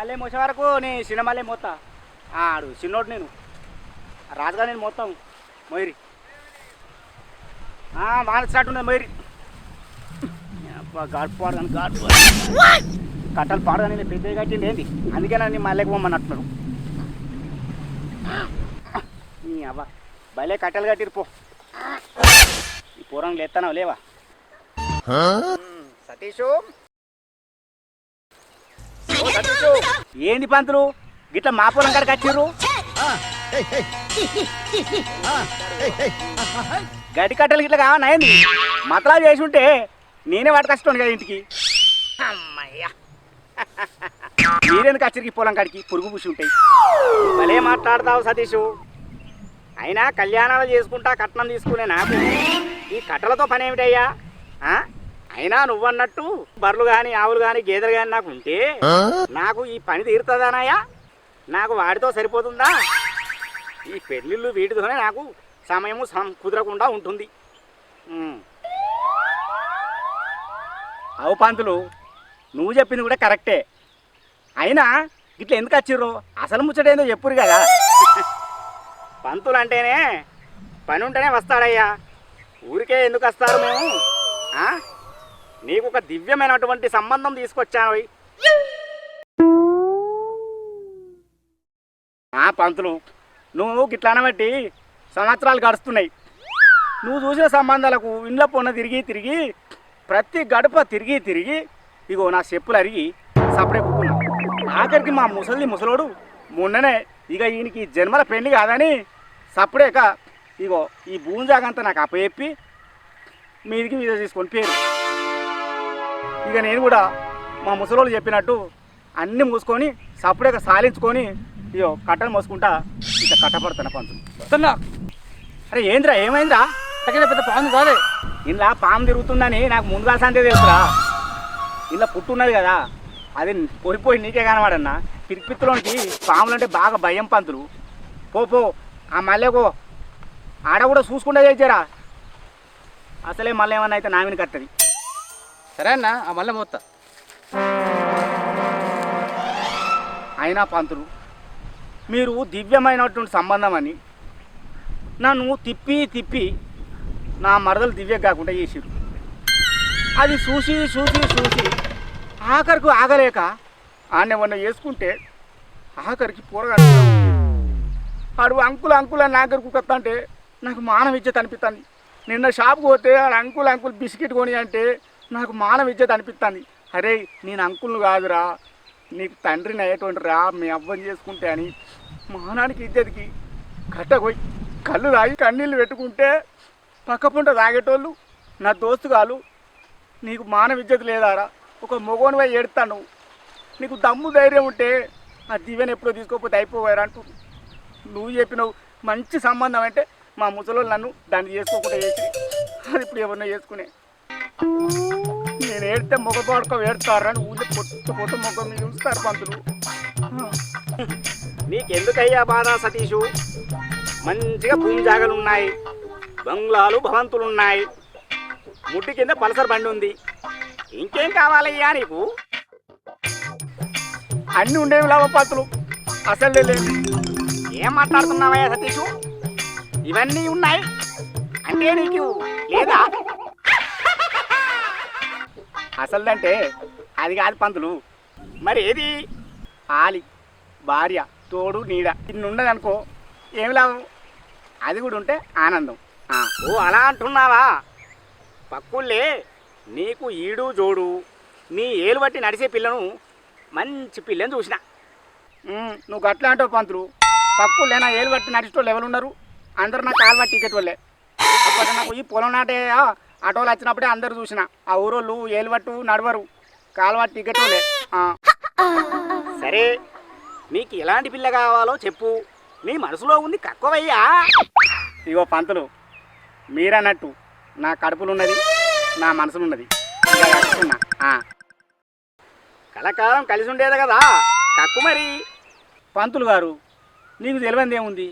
మళ్ళీ మోసే వరకు నీ చిన్న మళ్ళీ మోతా ఆడు చిన్నోడు నేను రాజుగా నేను మొత్తం మొయిరి మానసినట్టున్నది మొయిరి గాడు పాడు కానీ గాడు కట్టలు పాడు కానీ పెద్దగా కట్టింది ఏంటి అందుకే నన్ను మళ్ళీ పోమన్నట్టున్నాడు నీ అవ్వ భలే కట్టెలు కట్టిరు పో ఈ పూరం లేస్తానావు లేవా సతీషు సతీషు ఏంది పంతులు గిట్లా మా పొలం కాడికి వచ్చిర్రు గడ్డి కట్టెలు గిట్లా కావన్నా ఏంది మతలా చేసి ఉంటే నేనే పట్టుకొస్తాను కదా ఇంటికి అమ్మయ్యా మీరెందుకు వచ్చిరికి పొలం కాడికి పురుగు పూసి ఉంటాయి భలే మాట్లాడతావు సతీషు అయినా కళ్యాణాలు చేసుకుంటా కట్నం తీసుకునే నాకు ఈ కట్టలతో పని ఏమిటయ్యా అయినా నువ్వన్నట్టు బర్రెలు కానీ ఆవులు కానీ గేదెలు కానీ నాకు ఉంటే నాకు ఈ పని తీరుతుందానయ్యా నాకు వాడితో సరిపోతుందా ఈ పెళ్ళిళ్ళు వీటితోనే నాకు సమయము కుదరకుండా ఉంటుంది అవు పంతులు నువ్వు చెప్పింది కూడా కరెక్టే అయినా ఇట్లా ఎందుకు వచ్చిర్రు అసలు ముచ్చటేందో చెప్పురు కదా పంతులు అంటేనే పని ఉంటేనే వస్తాడయ్యా ఊరికే ఎందుకు వస్తారు మేము నీకు ఒక దివ్యమైనటువంటి సంబంధం తీసుకొచ్చాను పంతులు నువ్వు గిట్లా అనబట్టి సంవత్సరాలు గడుస్తున్నాయి నువ్వు చూసిన సంబంధాలకు ఇంట్లో పొన్న తిరిగి తిరిగి ప్రతి గడప తిరిగి తిరిగి ఇగో నా చెప్పులు అరిగి సపడే కుక్కున్నా ఆఖరికి మా ముసలోడు మొన్ననే ఇక ఈయనకి జన్మల పెళ్లి కాదని సపడేక ఇగో ఈ భూమి జాగంతా నాకు అప్పచెప్పి మీదికి మీద తీసుకొని పేరు ఇక నేను కూడా మా ముసలోళ్ళు చెప్పినట్టు అన్నీ మూసుకొని సపడేక సాలించుకొని ఇగో కట్టలు మోసుకుంటా ఇక కట్టపడుతున్నా పంతులు అరే ఏంద్రా ఏమైందిరా పెద్ద పాము కాదే ఇలా పాము తిరుగుతుందని నాకు ముందుగా సంతే తెలుసురా ఇలా పుట్టున్నది కదా అది పోయిపోయి నీకే కనవాడన్నా పిరిపిత్తులోనికి పాములు అంటే బాగా భయం పంతులు పో ఆ మళ్ళీకో ఆడ కూడా చూసుకుంటే చేసారా అసలే మళ్ళీ ఏమన్నా అయితే నామిని కట్టది సరే అన్న ఆ మళ్ళీ మోత్తా అయినా పంతులు మీరు దివ్యమైనటువంటి సంబంధం అని నన్ను తిప్పి తిప్పి నా మరదలు దివ్య కాకుండా చేసిరు అది చూసి చూసి చూసి ఆఖరికి ఆగలేక ఆడేమన్నా వేసుకుంటే ఆఖరికి పోరగా ఆడు అంకులు నా దగ్గరకు కొత్త అంటే నాకు మానవ ఇజ్జత్ అనిపిస్తుంది నిన్న షాప్కి పోతే ఆడు అంకుల్ బిస్కెట్ కొని అంటే నాకు మానవ ఇజ్జత్ అనిపిస్తుంది అరే నేను అంకుల్ను కాదురా నీకు తండ్రిని అయ్యేటువంటి రా మీ అవ్వని చేసుకుంటే అని మానానికి ఇజ్జతికి కట్టపోయి కళ్ళు తాగి కన్నీళ్ళు పెట్టుకుంటే పక్కపుంట తాగేటోళ్ళు నా దోస్తుగాలు నీకు మానవ ఇజ్జత్ లేదారా ఒక మొగోనివై ఏడుతాను నీకు దమ్ము ధైర్యం ఉంటే ఆ దివ్యను ఎప్పుడో తీసుకోకపోతే అయిపోయారు అంటూ నువ్వు చెప్పినవు మంచి సంబంధం అంటే మా ముసలోళ్ళు నన్ను దాన్ని చేసుకోకుండా చేసి అది ఇప్పుడు ఎవరినో చేసుకునే నేను ఏడితే మొగ పడుకో ఏడుతారు అని ఊళ్ళో పొట్టు మొగ్గ మీద ఉంచుతారు పంతులు నీకెందుకయ్యా బాధ సతీషు మంచిగా భూమి జాగలు ఉన్నాయి బంగ్లాలు భవంతులు ఉన్నాయి ముట్టి కింద పల్సర్ బండి ఉంది ఇంకేం కావాలయ్యా నీకు అన్నీ ఉండేవి లాభ పంతులు అసలు లేదు ఏం మాట్లాడుతున్నావయ్యా సతీషు ఇవన్నీ ఉన్నాయి అంటే నీకు లేదా అసలుదంటే అది కాదు పంతులు మరి ఏది ఆలి భార్య తోడు నీడ ఇన్ని ఉండదు అనుకో ఏమి లాభం అది కూడా ఉంటే ఆనందం ఓ అలా అంటున్నావా పక్కుళ్ళే నీకు ఈడు జోడు నీ ఏలు బట్టి నడిచే పిల్లను మంచి పిల్లని చూసిన నువ్వు అట్లా అంటావు పంతులు పక్కుళ్ళే నా ఏలు బట్టి నడిచేటోళ్ళు ఎవరు ఉన్నారు అందరు నా కాలు బట్టి టికెట్ వాళ్ళే అప్పటి నాకు ఈ పొలం నాటే ఆటోలు వచ్చినప్పుడే అందరు చూసిన ఆ ఊరోళ్ళు ఏలు పట్టు నడవరు కాలువ టికెట్ వాళ్ళే సరే నీకు ఎలాంటి పిల్ల కావాలో చెప్పు నీ మనసులో ఉంది కక్కువయ్యా ఇగో పంతులు మీరన్నట్టు నా కడుపులున్నది నా మనసులున్నది కలకాలం కలిసి ఉండేది కదా కక్కు మరి పంతులు గారు నీకు తెలియంది ఏముంది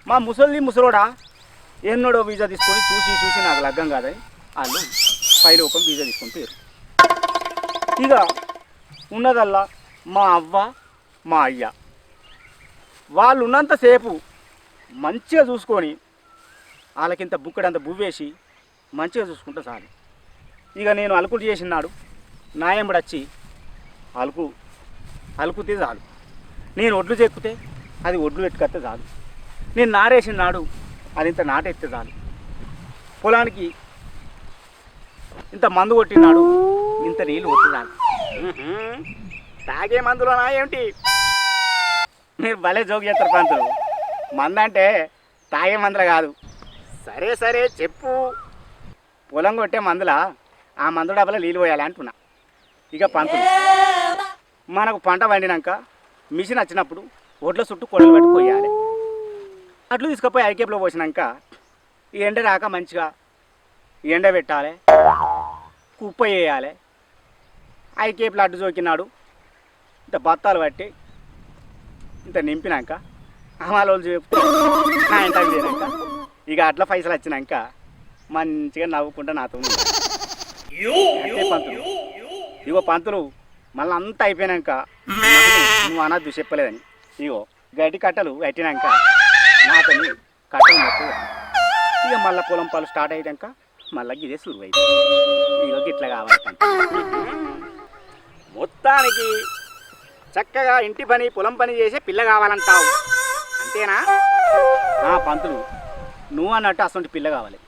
మా ముసలోడా ఎన్నోడో వీజా తీసుకొని చూసి నాకు లగ్గం కాదని వాళ్ళు పైలోకం వీజా తీసుకొని పేరు ఇక ఉన్నదల్లా మా అవ్వ మా అయ్య. వాళ్ళు ఉన్నంతసేపు మంచిగా చూసుకొని వాళ్ళకింత బుక్కడంత బువ్వేసి మంచిగా చూసుకుంటే చాలు. ఇక నేను అలుకులు చేసినాడు నాయంబడి వచ్చి అలుకుతే చాలు. నేను ఒడ్లు చెక్కితే అది ఒడ్లు పెట్టుకొస్తే చాలు. నేను నారేసిన నాడు అది ఇంత నాటెత్తే చాలు. పొలానికి ఇంత మందు కొట్టినాడు ఇంత నీళ్ళు కొట్టి చాలు. తాగే మందులోనా ఏమిటి? మీరు భలే జోక్ చేస్తారు పంతులు. మందు అంటే తాగే మందులు కాదు. సరే సరే చెప్పు. పొలం కొట్టే మందులా ఆ మందు డబ్బలో నీళ్ళు పోయాలి అంటున్నా. ఇక పంతులు, మనకు పంట పండినాక మిషన్ వచ్చినప్పుడు ఒడ్ల చుట్టూ కొడలు పెట్టి పోయాలి. అట్లు తీసుకుపోయి ఐకేపులో పోసినాక ఈ ఎండ రాక మంచిగా ఎండ పెట్టాలి, కుప్ప వేయాలి. ఐకేపులో అడ్డు జోకినాడు ఇంత బత్తాలు పట్టి ఇంత నింపినాక అమాలోళ్ళు చెప్తే నా ఇంటకి లేనాక ఇక అట్లా పైసలు వచ్చినాక మంచిగా నవ్వుకుంటా నాతో అంతే పంతులు. ఇగో పంతులు మళ్ళీ అంతా అయిపోయినాక నువ్వు అనద్దు చెప్పలేదని ఇగో గడ్డి కట్టలు కట్టినాక నాతో కట్టలు మొత్తం ఇక మళ్ళీ పొలం పళ్ళు స్టార్ట్ అయ్యాక మళ్ళీ ఇదే సురువు అయితే ఇగో ఇట్లా కావాలి పంతులు. మొత్తానికి చక్కగా ఇంటి పని పొలం పని చేసే పిల్ల కావాలంటావు అంతేనా? పంతులు నువ్వు అన్నట్టు అసలు పిల్ల కావాలి.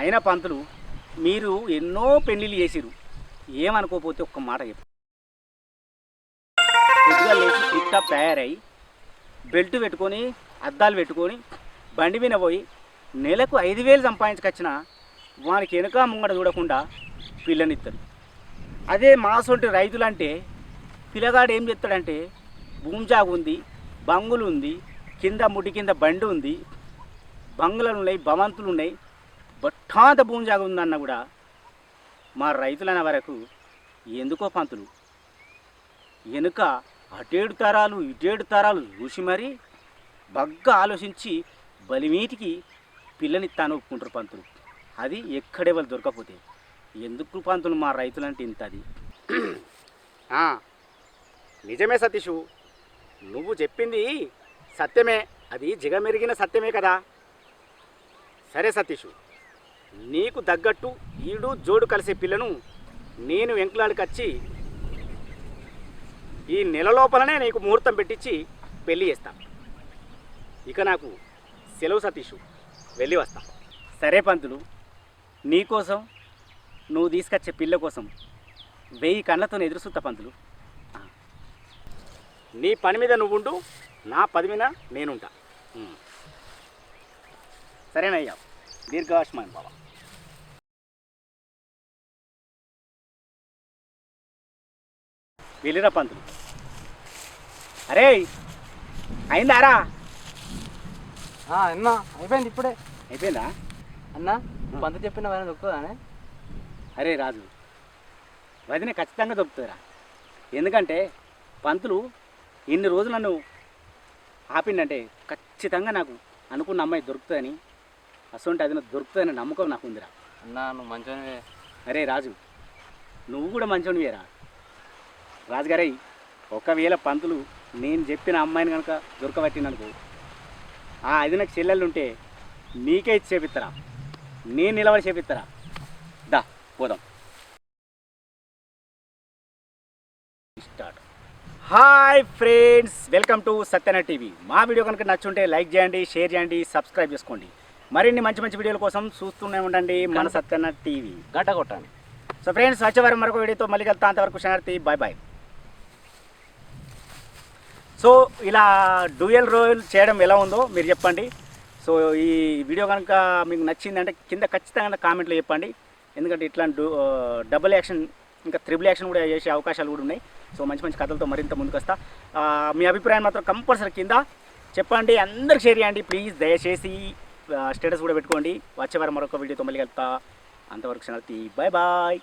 అయినా పంతులు మీరు ఎన్నో పెళ్ళిళ్ళు చేసిరు, ఏమనుకోకపోతే ఒక్క మాట చెప్పు. పొద్దుగా లేచి టిక్టాప్ తయారై బెల్ట్ పెట్టుకొని అద్దాలు పెట్టుకొని బండి మీద పోయి నెలకు 5,000 సంపాదించుకొచ్చిన వానికి వెనుక ముంగడ చూడకుండా పిల్లనిస్తారు. అదే మాసొంటి రైతులంటే పిల్లగాడు ఏం చెప్తాడంటే భూమిజాగు ఉంది, బంగులు ఉంది, కింద ముడి కింద బండి ఉంది, బంగులు ఉన్నాయి, భవంతులు ఉన్నాయి, బొట్టాంత భూమిజాగు ఉందన్న కూడా మా రైతులన్న వరకు ఎందుకో పంతులు వెనుక అటేడు తరాలు ఇటేడు తరాలు చూసి మరీ బగ్గా ఆలోచించి బలిమీటికి పిల్లనిస్తాను ఒప్పుకుంటారు పంతులు. అది ఎక్కడే వాళ్ళు దొరకపోతే ఎందుకు పంతులు మా రైతులంటే ఇంత అది. నిజమే సతీషు, నువ్వు చెప్పింది సత్యమే, అది జిగమెరిగిన సత్యమే కదా. సరే సతీషు, నీకు తగ్గట్టు ఈడు జోడు కలిసే పిల్లను నేను వెంకలాడికి వచ్చి ఈ నెల లోపలనే నీకు ముహూర్తం పెట్టించి పెళ్ళి చేస్తా. ఇక నాకు సెలవు సతీషు, వెళ్ళి వస్తా. సరే పంతులు, నీకోసం నువ్వు తీసుకొచ్చే పిల్ల కోసం 1000 కళ్ళతో ఎదురు చూస్తా పంతులు. నీ పని మీద నువ్వుండు, నా పని మీద నేనుంటా. సరేనయ్యా, దీర్ఘాయుష్మాన్ బాబా. వెళ్ళిరా పంతులు. అరే అయిందారా? అన్నా అయిపోయింది, ఇప్పుడే అయిపోయిందా అన్నా? పంత చెప్పిన వదిన దొరుకుతుందా? అరే రాజు, వదిన ఖచ్చితంగా దొరుకుతుందిరా. ఎందుకంటే పంతులు ఇన్ని రోజులు నన్ను ఆపిండంటే ఖచ్చితంగా నాకు అనుకున్న అమ్మాయి దొరుకుతుందని, అసలు అది నాకు దొరుకుతుందని నమ్మకం నాకు ఉందిరా. అన్నా నువ్వు మంచిగా. అరే రాజు, నువ్వు కూడా మంచివాడివేరా. రాజుగారై, ఒకవేళ పంతులు నేను చెప్పిన అమ్మాయిని కనుక దొరకబట్టిననుకో, అది నాకు చెల్లెళ్ళు ఉంటే నీకే ఇచ్చి చేపిస్తారా, నేను నిలబడి చేపిస్తారా. దా పోదాం. Start. Hi friends, welcome to Satyana TV. మా వీడియో కనుక నచ్చుంటే లైక్ చేయండి, షేర్ చేయండి, సబ్స్క్రైబ్ చేసుకోండి. మరిన్ని మంచి మంచి వీడియోల కోసం చూస్తూనే ఉండండి మన సత్యన టీవీ. గంట కొట్టండి. సో ఫ్రెండ్స్, వచ్చే వారం మరొక వీడియోతో మళ్ళీ కలుతా. అంతవరకు శనార్థి, బాయ్ బాయ్. సో ఇలా డ్యూయల్ రోల్ చేయడం ఎలా ఉందో మీరు చెప్పండి. సో ఈ వీడియో కనుక మీకు నచ్చిందంటే కింద ఖచ్చితంగా కామెంట్లో చెప్పండి. ఎందుకంటే ఇట్లాంటి డబుల్ యాక్షన్ ఇంకా త్రిబుల్ యాక్షన్ కూడా చేసే అవకాశాలు కూడా ఉన్నాయి. సో మంచి మంచి కథలతో మరింత ముందుకు వస్తా. మీ అభిప్రాయం మాత్రం కంపల్సరీ కింద చెప్పండి, అందరికి షేర్ చేయండి ప్లీజ్. దయచేసి స్టేటస్ కూడా పెట్టుకోండి. వచ్చే వారం మరొక వీడియోతో మళ్ళీ కలుతా. అంతవరకు శనార్థి, బాయ్ బాయ్.